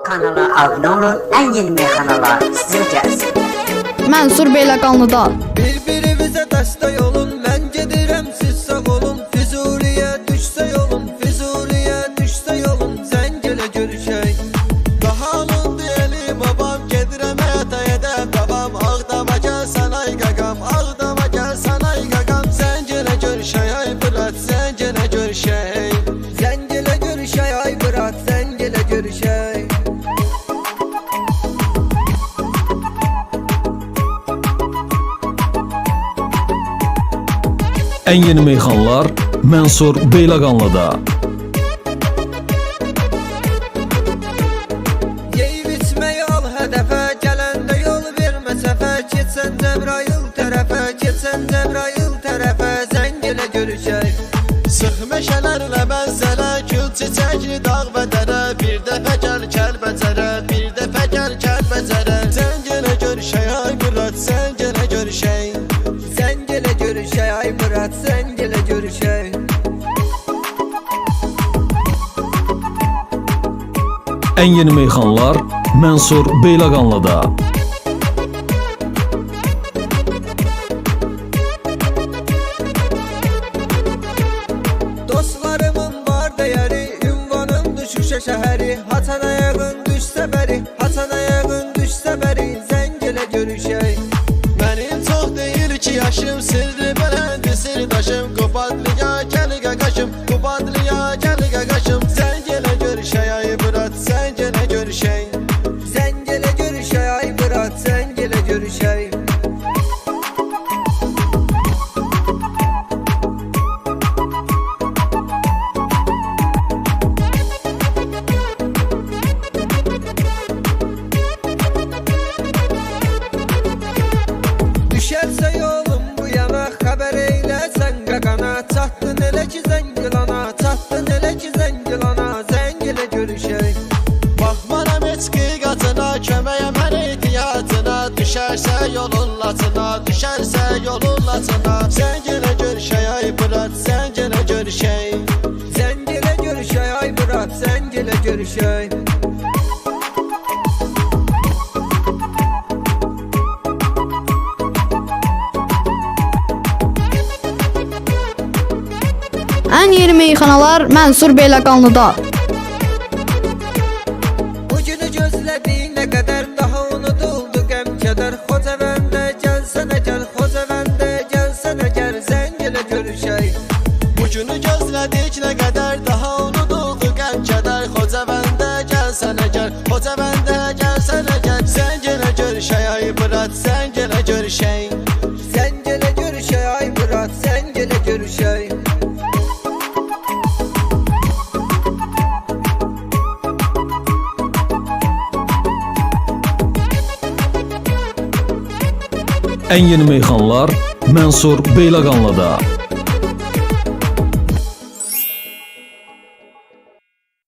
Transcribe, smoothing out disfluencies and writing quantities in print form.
Kanala abunə olun, ən yeni meyxanalar sizə gəlsin. Mənsur Beyləqanlıda. Bir-birimizə dəstək olun, mən gedirəm, siz sağ olun. Füzuliyə düşsə yolun, Füzuliyə düşsə yolun, Zəngilə görüşək. Daha alındı elim babam, gedirəm həyata edəm davam. Ağdama gəlsən ay qaqam, Ağdama gəlsən ay qaqam. Zəngilə görüşək ay bırat, Zəngilə görüşək. Zəngilə görüşək ay bırat, Zəngilə görüşək. En yeni meyxanlar Mənsur Beyləqanlıda. Yeyib içməyi al hədəfə, gələndə yol vermə səfə. Keçsən Cəbrayıl tərəfə, keçsən Cəbrayıl tərəfə, Zəngilə görüşək. Sıx meşələrlə mənzərə, gül çiçəkli dağ və dərə. Bir dəfə gəl Kəlbəcərə, bir dəfə gəl Kəlbəcərə. Zəngilə görüşək ay Murad, Zəngilə görüşək. Zəngilə görüşək ay Murad, Zəngilə görüşək. En yeni meyxanlar Mənsur Beyləqanlıda. Dostlarımın var dəyəri, ünvanımdır Şuşa şəhəri. Haçan ayağın düşsə bəri, haçan ayağın düşsə bəri, Zəngilə görüşək. Mənim çox deyil ki yaşım, sirri bələndi sirdaşım. Qubadlıya gəl qaqaşım, Qubadlıya gəl qaqaşım. Zəngilə görüşək ay Murad, Zəngilə görüşək. Zəngilə görüşək ay Murad, Zəngilə görüşək. Düşərsə yolum bu yana, xəbər eyləsən qaqana. Çatdın elə ki Zəngilana, çatdın elə ki Zəngilana, Zəngilə görüşək. Baxmaram heç qıyğatına, köməyəm hər ehtiyatına. Düşərsə yolun latına, düşərsə yolun latına. Zəngilə görüşək ay Murad, Zəngilə görüşək. Zəngilə görüşək ay Murad, Zəngilə görüşək. En yeni meyxanalar Mənsur Beyləqanlıda. Bugünü gözlədiyinə qədər daha unuduldu qəm-kədər. Xocavəndə gəlsənə gəl, Xocavəndə gəlsənə gəl, Zəngilə görüşək. Bugünü gözlədiyinə qədər daha unuduldu qəm-kədər. Xocavəndə gəlsənə gəl, Xocavəndə gəlsənə gəl, Zəngilə görüşək ay Murad, Zəngilə görüşək. Zəngilə görüşək ay Murad, Zəngilə görüşək. En yeni meyxanlar Mənsur Beyləqanlıda.